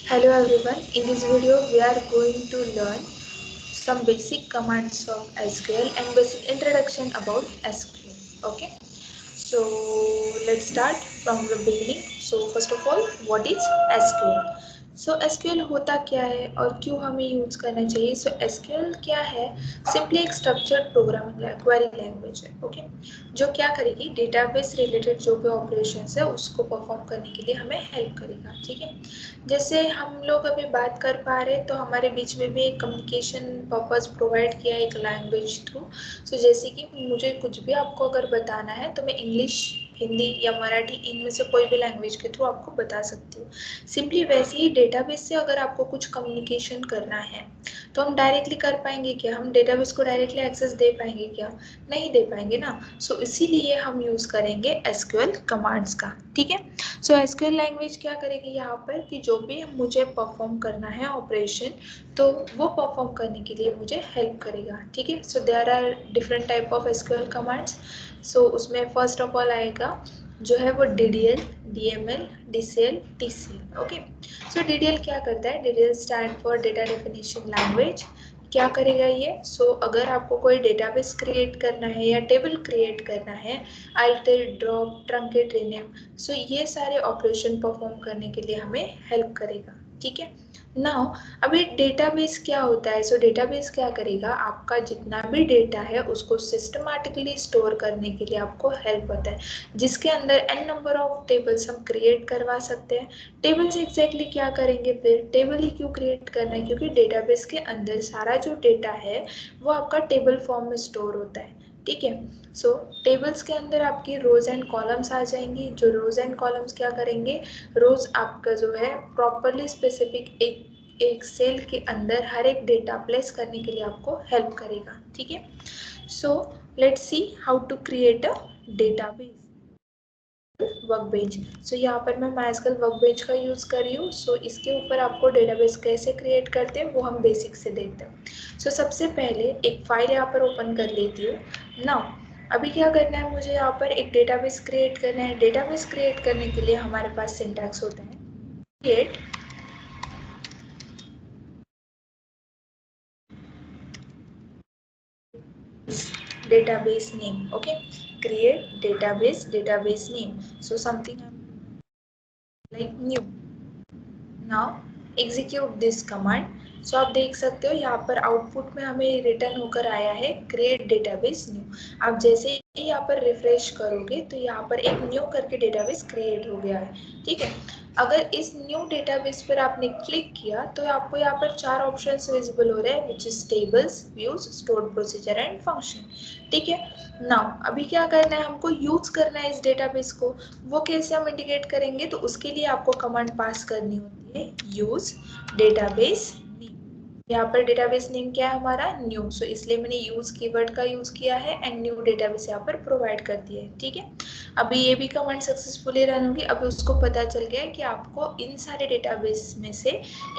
Hello everyone, in this video we are going to learn some basic commands of SQL and basic introduction about SQL. Okay, so let's start from the beginning. So first of all, what is SQL? So SQL होता क्या है और क्यों हमें use करना चाहिए? सो SQL क्या है? सिंपली एक स्ट्रक्चर्ड प्रोग्रामिंग क्वेरी लैंग्वेज है। ओके, जो क्या करेगी, डेटाबेस रिलेटेड जो भी ऑपरेशंस है उसको परफॉर्म करने के लिए हमें हेल्प करेगा। ठीक है, जैसे हम लोग अभी बात कर पा रहे हैं तो हमारे बीच में भी एक कम्युनिकेशन पर्पस प्रोवाइड किया है एक लैंग्वेज थ्रू। सो जैसे कि मुझे कुछ भी आपको अगर बताना है तो मैं इंग्लिश, हिंदी या मराठी इनमें से कोई भी लैंग्वेज के थ्रू आपको बता सकती हूँ। सिंपली वैसे ही डेटाबेस से अगर आपको कुछ कम्युनिकेशन करना है तो हम डायरेक्टली कर पाएंगे क्या? हम डेटाबेस को डायरेक्टली एक्सेस दे पाएंगे क्या? नहीं दे पाएंगे ना। सो इसीलिए हम यूज करेंगे एसक्यूएल कमांड्स का। ठीक है, सो एसक्यूएल लैंग्वेज क्या करेगी यहाँ पर कि जो भी मुझे परफॉर्म करना है ऑपरेशन, तो वो परफॉर्म करने के लिए मुझे हेल्प करेगा। ठीक है, so there are different type of SQL commands. So उसमें फर्स्ट ऑफ ऑल आएगा जो है वो DDL, DML, DCL, TCL। Okay, so DDL क्या करता है? DDL stand for data definition language. क्या करेगा ये? सो अगर आपको कोई डेटाबेस क्रिएट करना है या टेबल क्रिएट करना है, अल्टर, ड्रॉप, ट्रंकेट, रीनेम, सो ये सारे ऑपरेशन परफॉर्म करने के लिए हमें हेल्प करेगा। ठीक है, नाउ अभी डेटाबेस क्या होता है? सो डेटाबेस क्या करेगा, आपका जितना भी डेटा है उसको सिस्टमैटिकली स्टोर करने के लिए आपको हेल्प होता है, जिसके अंदर n नंबर ऑफ टेबल्स हम क्रिएट करवा सकते हैं। टेबल्स एग्जैक्टली क्या करेंगे? फिर टेबल ही क्यों क्रिएट करना है? क्योंकि डेटाबेस के अंदर सारा जो डेटा है वो आपका टेबल फॉर्म में स्टोर होता है। ठीक है, सो टेबल्स के अंदर आपकी रोज एंड कॉलम्स आ जाएंगी। जो रोज एंड कॉलम्स क्या करेंगे, रोज आपका जो है प्रॉपरली स्पेसिफिक एक सेल के अंदर हर एक डेटा प्लेस करने के लिए आपको हेल्प करेगा। ठीक है, so let's see how to create a database workbench. So यहाँ पर मैं माइस्कल वर्कबेंच का यूज कर रही हूँ। सो इसके ऊपर आपको डेटाबेस कैसे क्रिएट करते हैं वो हम बेसिक से देखते हैं। सो सबसे पहले एक फाइल यहाँ पर ओपन कर लेती हूँ। नाउ अभी क्या करना है, मुझे यहाँ पर एक डेटाबेस क्रिएट करना है। डेटाबेस क्रिएट करने के लिए हमारे पास सिंटैक्स होता है create database name. Okay, create database name. So something like new. Now execute this command. सो आप देख सकते हो यहाँ पर आउटपुट में हमें रिटर्न होकर आया है क्रिएट डेटाबेस न्यू। आप जैसे ही यहाँ पर रिफ्रेश करोगे तो यहाँ पर एक न्यू करके डेटाबेस क्रिएट हो गया है। ठीक है, अगर इस न्यू डेटाबेस पर आपने क्लिक किया तो आपको यहाँ पर चार ऑप्शंस विजिबल हो रहे हैं, which is tables, views, stored procedure and function. ठीक है, नाउ अभी क्या करना है, हमको यूज करना है इस डेटाबेस को। वो कैसे हम इंडिकेट करेंगे? तो उसके लिए आपको कमांड पास करनी होती है यूज डेटाबेस नेम। यहाँ पर डेटाबेस नेम क्या है हमारा? न्यू। सो इसलिए मैंने यूज कीवर्ड का यूज किया है एंड न्यू डेटाबेस यहाँ पर प्रोवाइड कर दिया है। ठीक है, अभी ये भी कमांड सक्सेसफुली रन होगी। अभी उसको पता चल गया है कि आपको इन सारे डेटाबेस में से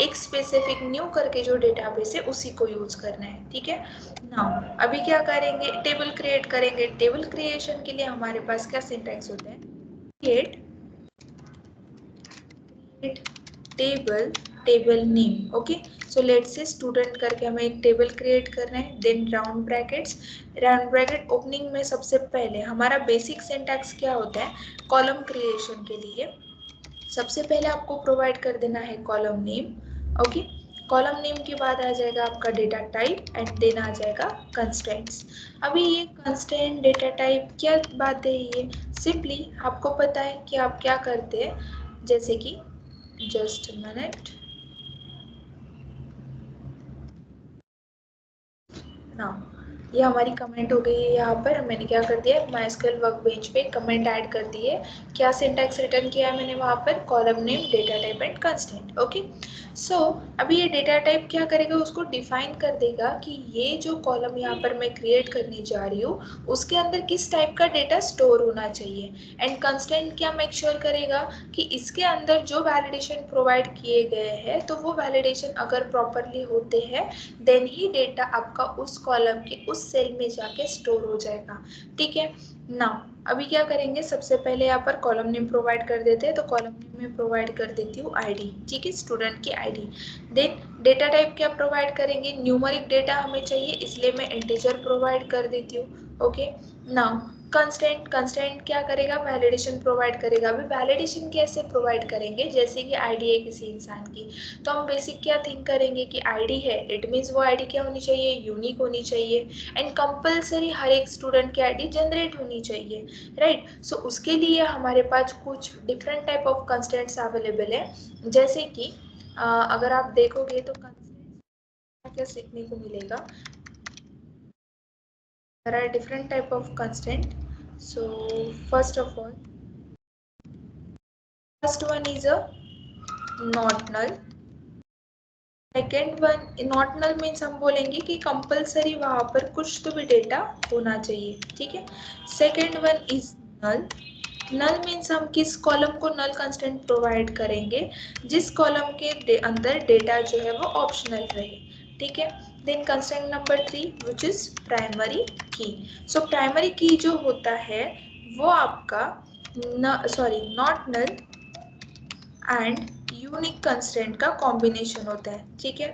एक स्पेसिफिक न्यू करके जो डेटाबेस है उसी को यूज करना है। ठीक है, नाउ अभी क्या करेंगे, टेबल क्रिएट करेंगे। टेबल क्रिएशन के लिए हमारे पास क्या सिंटैक्स होता है? Create table, table name. Okay, so let's say student करके हमें एक टेबल क्रिएट करना है। Then round brackets, round bracket opening में सबसे पहले हमारा बेसिक सिंटैक्स क्या होता है? कॉलम क्रिएशन के लिए सबसे पहले आपको प्रोवाइड कर देना है column name. Okay, column name के बाद आ जाएगा आपका डेटा टाइप एंड देन आ जाएगा कंस्ट्रेंट्स। अभी ये कंस्ट्रेंट, डेटा टाइप क्या बात है? ये सिंपली आपको पता है कि आप क्या करते हैं, जैसे कि जस्ट मिनट नाउ ये हमारी कमेंट हो गई है। यहाँ पर मैंने क्या कर दिया, माइस्क्ल वर्कबेंच पे कमेंट ऐड कर दी है। क्या सिंटैक्स रिटर्न किया है मैंने वहाँ पर? Column name, data type and constant. Okay, so अभी ये डेटा टाइप क्या करेगा, उसको डिफाइन कर देगा कि ये जो कॉलम यहाँ पर मैं क्रिएट करने जा रही हूँ उसके अंदर किस टाइप का डेटा स्टोर होना चाहिए। एंड कंस्टेंट क्या मेक श्योर करेगा कि इसके अंदर जो वैलिडेशन प्रोवाइड किए गए हैं तो वो वैलिडेशन अगर प्रॉपरली होते हैं देन ही डेटा आपका उस कॉलम के उस उस सेल में जाके स्टोर हो जाएगा। ठीक है नाउ अभी क्या करेंगे, सबसे पहले यहाँ पर कॉलम नेम प्रोवाइड कर देते हैं, तो कॉलम नेम में प्रोवाइड कर देती हूँ आईडी। ठीक है, स्टूडेंट की आईडी। देन डेटा टाइप क्या प्रोवाइड करेंगे, न्यूमेरिक डेटा हमें चाहिए इसलिए मैं इंटीजर प्रोवाइड कर देती हूँ। ओके नाउ कंस्टेंट, कंस्टेंट क्या करेगा, वैलिडेशन प्रोवाइड करेगा। अभी वैलिडेशन कैसे प्रोवाइड करेंगे, जैसे कि आईडी है किसी इंसान की, तो हम बेसिक क्या थिंक करेंगे कि आईडी है, इट मीन्स वो आईडी क्या होनी चाहिए, यूनिक होनी चाहिए एंड कंपलसरी हर एक स्टूडेंट की आईडी जनरेट होनी चाहिए, राइट। सो उसके लिए हमारे पास कुछ different type of constants available है, जैसे कि अगर आप देखोगे तो कंस्टेंट्स क्या सीखने को मिलेगा। There are different type of constant. So first of all, first one is a not null. Second one not null means हम बोलेंगे कि कंपलसरी वहां पर कुछ तो भी डेटा होना चाहिए। ठीक है, second one is null. Null means हम किस कॉलम को नल कंस्टेंट प्रोवाइड करेंगे, जिस कॉलम के अंदर डेटा जो है वो ऑप्शनल रहे। ठीक है, then constant number 3 which is primary key. So primary key जो होता है वो आपका not null and unique constant का कॉम्बिनेशन होता है। ठीक है,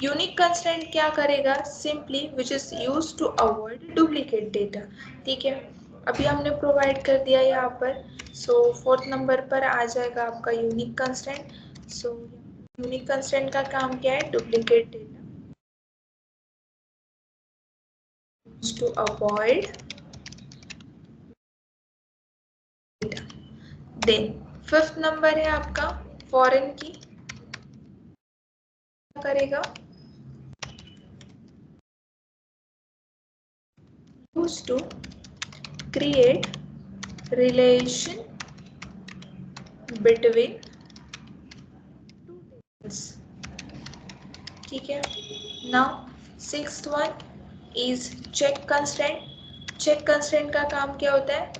यूनिक कंस्टेंट क्या करेगा, simply which is use to avoid duplicate data. ठीक है, अभी हमने प्रोवाइड कर दिया यहाँ पर। सो फोर्थ नंबर पर आ जाएगा आपका unique constant. So unique constant का काम क्या है, duplicate data to avoid data. Then fifth number है आपका फॉरेन की, करेगा use to create relation between two tables। ठीक है, now sixth one is check constant. Check constant का काम क्या होता है,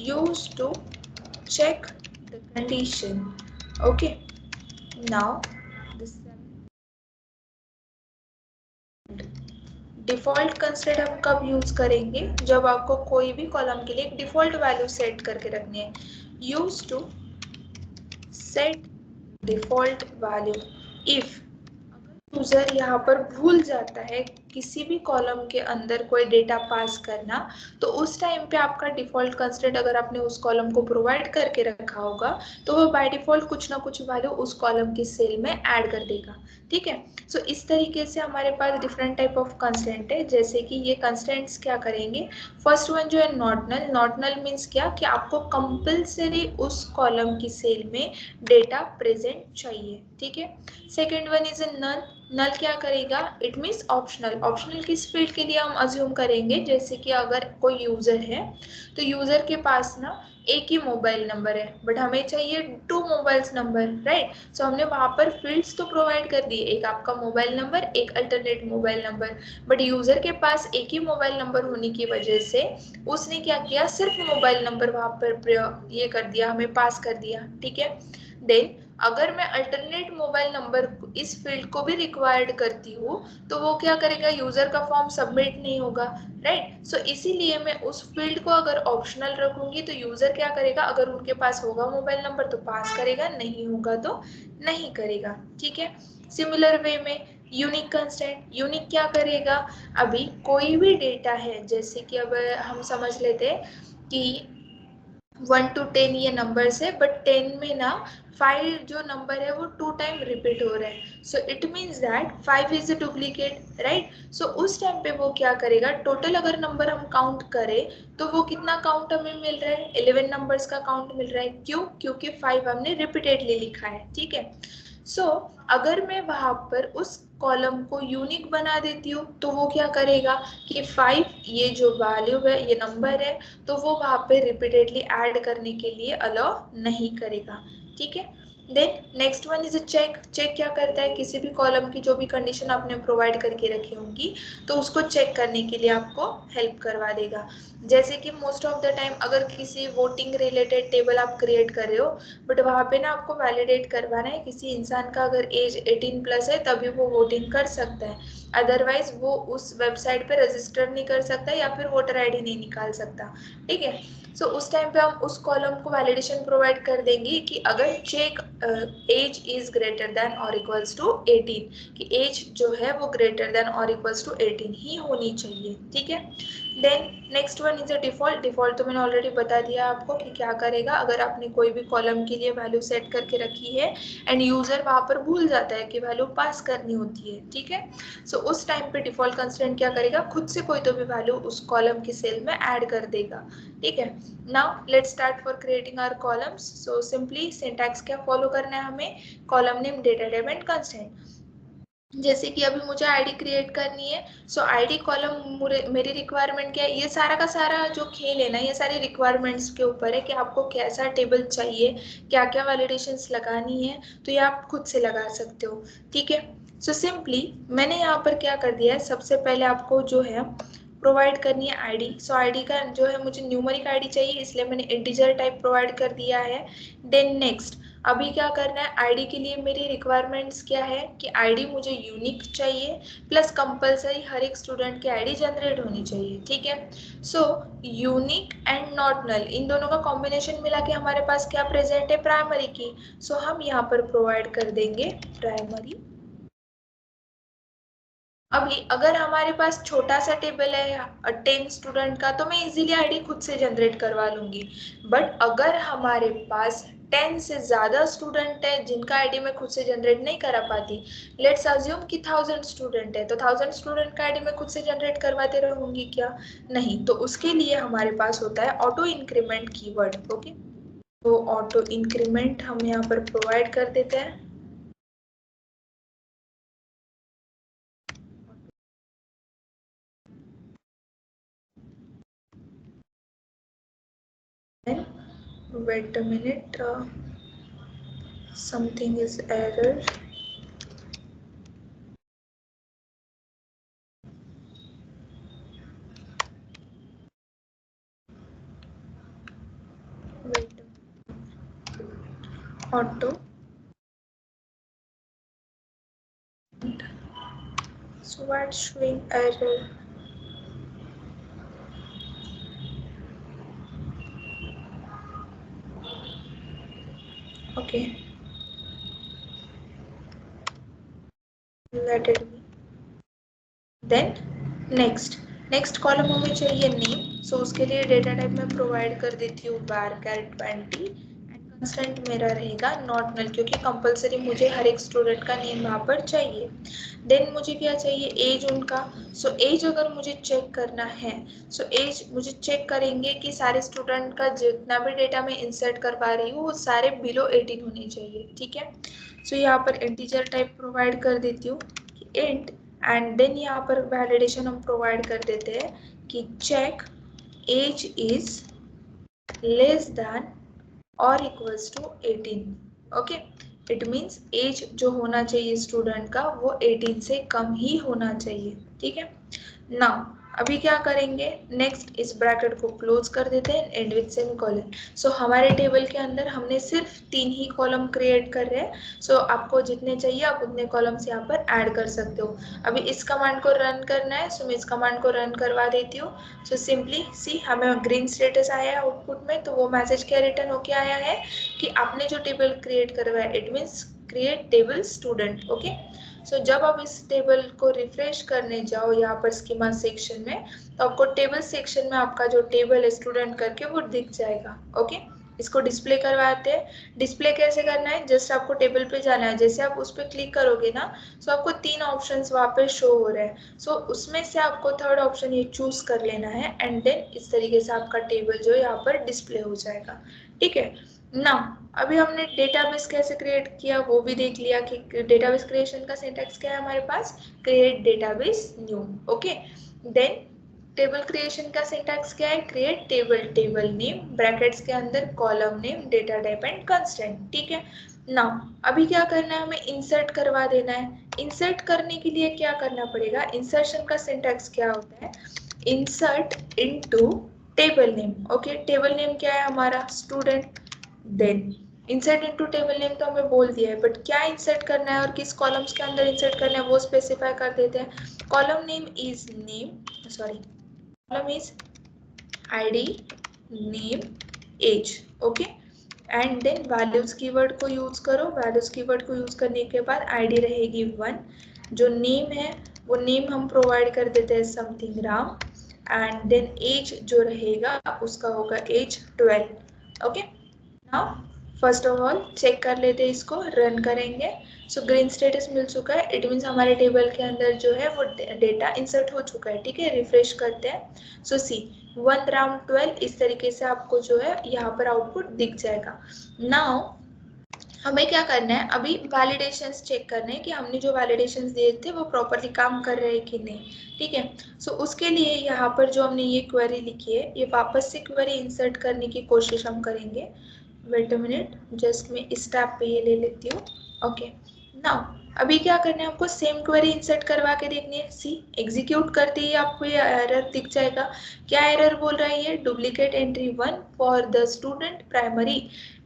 use to check the condition. Okay now default constant हम कब यूज करेंगे, जब आपको कोई भी कॉलम के लिए एक डिफॉल्ट वैल्यू सेट करके रखनी है। Use to set default value if user यहाँ पर भूल जाता है किसी भी कॉलम के अंदर कोई डेटा पास करना, तो उस टाइम पे आपका डिफॉल्ट कंस्टेंट अगर आपने उस कॉलम को प्रोवाइड करके रखा होगा तो वो बाय डिफॉल्ट कुछ ना कुछ वैल्यू उस कॉलम की सेल में ऐड कर देगा। ठीक है, सो इस तरीके से हमारे पास डिफरेंट टाइप ऑफ कंस्टेंट है, जैसे कि ये कंस्टेंट्स क्या करेंगे। फर्स्ट वन जो है not null, not null means क्या कि आपको कंपल्सरी उस कॉलम की सेल में डेटा प्रेजेंट चाहिए। ठीक है, सेकेंड वन इज ए नल। नल क्या करेगा, इट मीन्स ऑप्शनल। ऑप्शनल किस फील्ड के लिए हम अज्यूम करेंगे, जैसे कि अगर कोई यूजर है तो यूजर के पास ना एक ही मोबाइल नंबर है बट हमें चाहिए 2 मोबाइल्स नंबर, राइट। सो हमने वहां पर फील्ड्स तो प्रोवाइड कर दिए, एक आपका मोबाइल नंबर, एक alternate mobile number, but user के पास एक ही मोबाइल नंबर होने की वजह से उसने क्या किया, सिर्फ मोबाइल नंबर वहां पर ये कर दिया, हमें पास कर दिया। ठीक है, देन अगर मैं अल्टरनेट मोबाइल नंबर इस फील्ड को भी रिक्वायर्ड करती हूँ तो वो क्या करेगा, यूजर का फॉर्म सबमिट नहीं होगा, राइट। सो इसीलिए मैं उस फील्ड को अगर ऑप्शनल रखूंगी तो यूजर क्या करेगा, अगर उनके पास होगा मोबाइल नंबर तो पास करेगा, नहीं होगा तो नहीं करेगा। ठीक है, सिमिलर वे में यूनिक कंस्टेंट, यूनिक क्या करेगा, अभी कोई भी डेटा है, जैसे कि अब हम समझ लेते हैं कि 1 to 10 ये नंबर्स है, बट 10 में ना 5 जो नंबर है वो 2 टाइम रिपीट हो रहा है। So it means that 5 is a duplicate, right. So उस टाइम पे वो क्या करेगा, टोटल अगर नंबर हम काउंट करें तो वो कितना काउंट हमें मिल रहा है, 11 नंबर्स का काउंट मिल रहा है। क्यों, क्योंकि 5 हमने रिपीटेडली लिखा है। ठीक है, सो अगर मैं वहां पर उस कॉलम को यूनिक बना देती हूँ तो वो क्या करेगा कि 5 ये जो वैल्यू है, ये नंबर है, तो वो वहां पे रिपीटेडली ऐड करने के लिए अलाउ नहीं करेगा। ठीक है, then next one is a check. Check क्या करता है, किसी भी कॉलम की जो भी कंडीशन आपने प्रोवाइड करके रखी होंगी तो उसको चेक करने के लिए आपको हेल्प करवा देगा। जैसे कि मोस्ट ऑफ द टाइम अगर किसी वोटिंग रिलेटेड टेबल आप क्रिएट कर रहे हो, बट वहाँ पे ना आपको वैलिडेट करवाना है किसी इंसान का अगर एज 18+ है तभी वो वोटिंग कर सकता है, अदरवाइज वो उस वेबसाइट पे रजिस्टर नहीं कर सकता या फिर वोटर आईडी नहीं निकाल सकता। ठीक है, सो उस टाइम पे हम उस कॉलम को वैलिडेशन प्रोवाइड कर देंगे कि अगर check age is greater than और इक्वल्स टू 18, कि एज जो है वो ग्रेटर देन और इक्वल्स टू 18 ही होनी चाहिए। ठीक है, then next one is a default. Default तो मैंने ऑलरेडी बता दिया आपको कि क्या करेगा अगर आपने कोई भी कॉलम के लिए वैल्यू सेट करके रखी है एंड यूजर वहां पर भूल जाता है कि वैल्यू पास करनी होती है। ठीक है, सो उस टाइम पे डिफॉल्ट कंस्ट्रेंट क्या करेगा, खुद से कोई तो भी वैल्यू उस कॉलम की सेल में ऐड कर देगा। ठीक है, now let's start for creating our columns. So simply syntax क्या फॉलो करना है हमें, column name, data type and constraint. जैसे कि अभी मुझे आईडी क्रिएट करनी है, सो आईडी कॉलम मेरी रिक्वायरमेंट क्या है, ये सारा का सारा जो खेल है ना ये सारी रिक्वायरमेंट्स के ऊपर है कि आपको कैसा टेबल चाहिए, क्या क्या वैलिडेशंस लगानी है, तो ये आप खुद से लगा सकते हो। ठीक है, सो सिंपली मैंने यहाँ पर क्या कर दिया है, सबसे पहले आपको जो है प्रोवाइड करनी है आईडी। सो आईडी का जो है मुझे न्यूमेरिक आईडी चाहिए इसलिए मैंने इंटीजर टाइप प्रोवाइड कर दिया है। देन नेक्स्ट अभी क्या करना है, आईडी के लिए मेरी रिक्वायरमेंट्स क्या है कि आईडी मुझे यूनिक चाहिए, प्लस कंपलसरी हर एक स्टूडेंट की आईडी जनरेट होनी चाहिए। ठीक है, so unique and not null इन दोनों का कॉम्बिनेशन मिला के हमारे पास क्या प्रेजेंट है, प्राइमरी की। सो हम यहाँ पर प्रोवाइड कर देंगे प्राइमरी। अभी अगर हमारे पास छोटा सा टेबल है 10 स्टूडेंट का तो मैं इजीली आईडी खुद से जनरेट करवा लूंगी, बट अगर हमारे पास 10 से ज्यादा स्टूडेंट है जिनका आईडी मैं खुद से जनरेट नहीं करा पाती, लेट्स अज्यूम कि 1000 स्टूडेंट है, तो 1000 स्टूडेंट का आईडी मैं खुद से जनरेट करवाते रहूंगी क्या, नहीं। तो उसके लिए हमारे पास होता है ऑटो इंक्रीमेंट कीवर्ड। ओके, तो ऑटो इंक्रीमेंट हम यहाँ पर प्रोवाइड कर देते हैं। Wait a minute, something is error. Wait, auto. So what's showing error? Okay, let it be. Then next column हमें चाहिए नेम। सो उसके लिए डेटा टाइप में प्रोवाइड कर देती हूँ var_char20 एंड कंस्टेंट मेरा रहेगा नॉट नल, क्योंकि कंपलसरी मुझे हर एक स्टूडेंट का नेम वहाँ पर चाहिए। देन मुझे क्या चाहिए, एज उनका। सो एज अगर मुझे चेक करना है, सो एज मुझे चेक करेंगे कि सारे स्टूडेंट का जितना भी डेटा मैं इंसर्ट करवा रही हूँ वो सारे बिलो 18 होने चाहिए। ठीक है, सो यहाँ पर इंटीजर टाइप प्रोवाइड कर देती हूँ इंट, एंड देन यहाँ पर वैलिडेशन हम प्रोवाइड कर देते हैं कि check age is less than और equals to 18। Okay, it means age जो होना चाहिए स्टूडेंट का वो 18 से कम ही होना चाहिए। ठीक है, नाउ अभी क्या करेंगे, नेक्स्ट इस ब्रैकेट को क्लोज कर देते हैं एंड विथ सेमीकोलन। सो हमारे टेबल के अंदर हमने सिर्फ 3 ही कॉलम क्रिएट कर रहे हैं। सो आपको जितने चाहिए आप उतने कॉलम्स यहाँ पर ऐड कर सकते हो। अभी इस कमांड को रन करना है, सो मैं इस कमांड को रन करवा देती हूँ। सो सिंपली सी हमें ग्रीन स्टेटस आया है आउटपुट में, तो वो मैसेज क्या रिटर्न होके आया है कि आपने जो टेबल क्रिएट करवाया it means create table student. Okay, so जब आप इस टेबल को रिफ्रेश करने जाओ यहाँ पर स्कीमा सेक्शन में, तो आपको टेबल सेक्शन में आपका जो टेबल है स्टूडेंट करके वो दिख जाएगा। ओके, इसको डिस्प्ले करवाते हैं। डिस्प्ले कैसे करना है, जस्ट आपको टेबल पे जाना है, जैसे आप उस पर क्लिक करोगे ना, सो आपको 3 ऑप्शंस वहाँ पे शो हो रहे हैं। सो उसमें से आपको थर्ड ऑप्शन ये चूज कर लेना है एंड देन इस तरीके से आपका टेबल जो यहाँ पर डिस्प्ले हो जाएगा। ठीक है ना, अभी हमने डेटाबेस कैसे क्रिएट किया वो भी देख लिया कि डेटाबेस क्रिएशन का सिंटैक्स क्या है हमारे पास, create database new. Okay, then table creation का सिंटैक्स क्या है, create table, table name brackets के अंदर column name, data type and constant. ठीक है, नाउ अभी क्या करना है, हमें इंसर्ट करवा देना है। इंसर्ट करने के लिए क्या करना पड़ेगा, इंसर्शन का सिंटैक्स क्या होता है, insert into table name. Okay, table name क्या है हमारा, student. Then insert into table name तो हमें बोल दिया है, बट क्या इंसर्ट करना है और किस कॉलम्स के अंदर इंसर्ट करना है वो स्पेसिफाई कर देते हैं। Column name is name, sorry, column is id name age। Okay, and then values keyword को यूज करो। वैल्यूज कीवर्ड को यूज करने के बाद आईडी रहेगी 1, जो नेम है वो नेम हम प्रोवाइड कर देते हैं something Ram, and then age जो रहेगा उसका होगा age 12। Okay, now first of all check कर लेते हैं, इसको रन करेंगे। सो ग्रीन स्टेटस मिल चुका है, इट मीन्स हमारे टेबल के अंदर जो है वो डेटा इंसर्ट हो चुका है। ठीक है, रिफ्रेश करते हैं। सो सी 1 राउंड 12 इस तरीके से आपको जो है यहाँ पर आउटपुट दिख जाएगा। नाउ हमें क्या करना है, अभी वैलिडेशंस चेक करने हैं कि हमने जो वैलिडेशंस दिए थे वो प्रॉपरली काम कर रहे हैं कि नहीं। ठीक है, सो उसके लिए यहाँ पर जो हमने ये क्वेरी लिखी है, ये वापस से क्वेरी इंसर्ट करने की कोशिश हम करेंगे। वेट अ मिनट, जस्ट मैं इस टैब पे ये ले लेती हूँ। ओके, नाउ अभी क्या करना है, आपको सेम क्वेरी इंसर्ट करवा के देखनी है। सी एग्जीक्यूट करते ही आपको ये एरर दिख जाएगा। क्या एरर बोल रहा है ये, duplicate entry 1 for the student primary.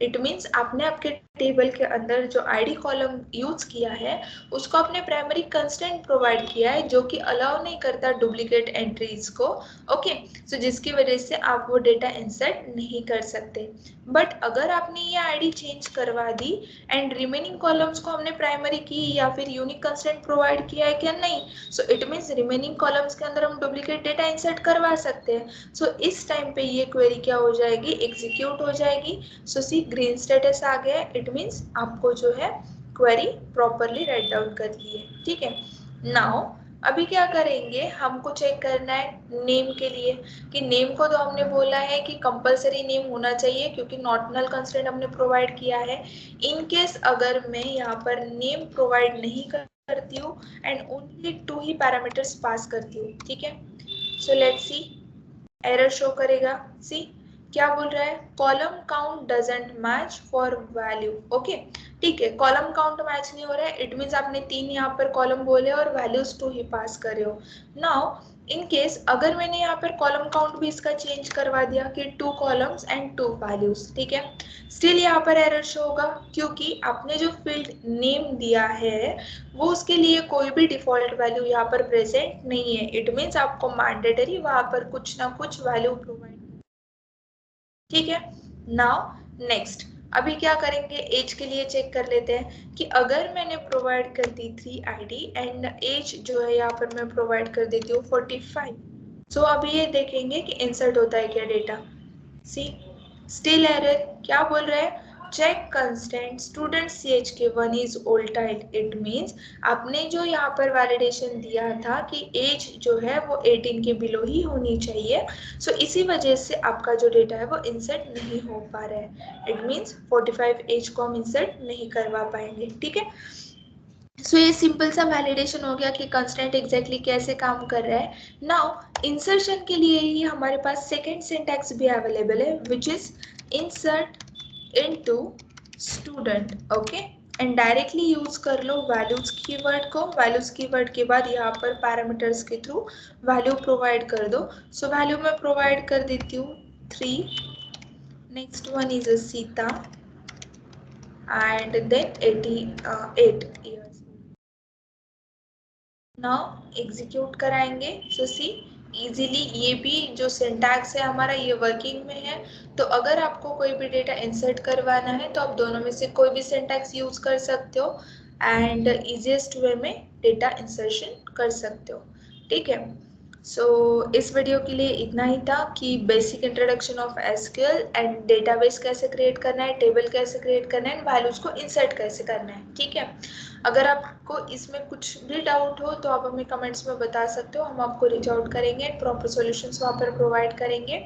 It means आपने आपके टेबल के अंदर जो आईडी कॉलम यूज किया है उसको आपने प्राइमरी कंस्टेंट प्रोवाइड किया है, जो कि अलाउ नहीं करता डुप्लीकेट एंट्रीज को। ओके, सो जिसकी वजह से आप वो डेटा इंसर्ट नहीं कर सकते। बट अगर आपने ये आईडी चेंज करवा दी एंड रिमेनिंग कॉलम्स को हमने प्राइमरी की या फिर यूनिक कंस्टेंट प्रोवाइड किया है क्या, नहीं, सो इट मीन्स रिमेनिंग कॉलम्स के अंदर हम डुप्लीकेट डेटा इंसर्ट करवा सकते हैं। सो इस टाइम पे ये क्वेरी क्या हो जाएगी, एग्जीक्यूट हो जाएगी। सो सी ग्रीन स्टेटस आ गया, इट मीन्स आपको जो है क्वेरी प्रॉपरली राइट डाउन कर ली है। ठीक है, नाउ अभी क्या करेंगे, हमको चेक करना है नेम के लिए, कि नेम को तो हमने बोला है कि कंपलसरी नेम होना चाहिए क्योंकि नॉट नल कंस्ट्रेंट हमने प्रोवाइड किया है। इन केस अगर मैं यहाँ पर नेम प्रोवाइड नहीं करती हूँ and only 2 he parameters pass करती हूँ। ठीक है, so let's C, error show करेगा। सी क्या बोल रहा है, column count doesn't match for value. Okay, ठीक है, कॉलम काउंट मैच नहीं हो रहा है, इट मीन्स आपने 3 यहाँ पर कॉलम बोले और वैल्यूज 2 ही पास कर रहे हो। नाउ इन केस अगर मैंने यहाँ पर कॉलम काउंट भी इसका चेंज करवा दिया कि 2 कॉलम्स एंड 2 वैल्यूज, ठीक है, स्टिल यहाँ पर एरर शो होगा क्योंकि आपने जो फील्ड नेम दिया है वो उसके लिए कोई भी डिफॉल्ट वैल्यू यहाँ पर प्रेजेंट नहीं है। इट मीन्स आपको मैंडेटरी वहां पर कुछ ना कुछ वैल्यू प्रोवाइड। ठीक है, नाउ नेक्स्ट अभी क्या करेंगे, एज के लिए चेक कर लेते हैं कि अगर मैंने प्रोवाइड कर दी 3 आईडी एंड एज जो है यहाँ पर मैं प्रोवाइड कर देती हूँ 45। सो अभी ये देखेंगे कि इंसर्ट होता है क्या डेटा। सी स्टिल एरर, क्या बोल रहा है, check constant student CHK1 is old type. It means आपने जो यहाँ पर वैलिडेशन दिया था कि एज जो है वो 18 के बिलो ही होनी चाहिए, सो इसी वजह से आपका जो डेटा है वो इंसर्ट नहीं हो पा रहा है। इट मीन्स 45 एज को हम इंसर्ट नहीं करवा पाएंगे। ठीक है, सो ये सिंपल सा वैलिडेशन हो गया कि कंस्टेंट एग्जैक्टली कैसे काम कर रहा है। नाउ इंसर्शन के लिए ही हमारे पास सेकेंड सिंटैक्स भी अवेलेबल है, which is insert into student. Okay, and directly use कर लो वैल्यूज कीवर्ड को। वैल्यूज कीवर्ड के बाद यहाँ पर पैरामीटर्स के थ्रू वैल्यू प्रोवाइड कर दो। सो वैल्यू मैं प्रोवाइड कर देती हूँ 3, next one is a Sita and then 88 years। Now execute कराएंगे। सो सी इजीली ये भी जो सिंटैक्स है हमारा ये वर्किंग में है। तो अगर आपको कोई भी डेटा इंसर्ट करवाना है तो आप दोनों में से कोई भी सिंटैक्स यूज कर सकते हो एंड इजीएस्ट वे में डेटा इंसर्शन कर सकते हो। ठीक है, सो इस वीडियो के लिए इतना ही था कि basic introduction of SQL and database कैसे क्रिएट करना है, टेबल कैसे क्रिएट करना है एंड वैल्यूज को इंसर्ट कैसे करना है। ठीक है, अगर आपको इसमें कुछ भी डाउट हो तो आप हमें कमेंट्स में बता सकते हो, हम आपको रीच आउट करेंगे, प्रॉपर सॉल्यूशंस वहाँ पर प्रोवाइड करेंगे।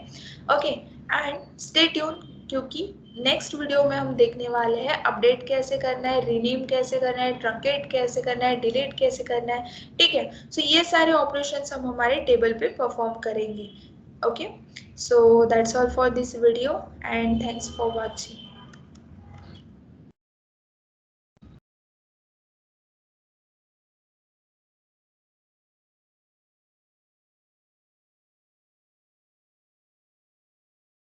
ओके, एंड स्टे ट्यून क्योंकि नेक्स्ट वीडियो में हम देखने वाले हैं अपडेट कैसे करना है, रीनेम कैसे करना है, ट्रंकेट कैसे करना है, डिलीट कैसे करना है। ठीक है, सो ये सारे ऑपरेशंस हम हमारे टेबल पे परफॉर्म करेंगे। Okay, so that's all for this video and thanks for watching.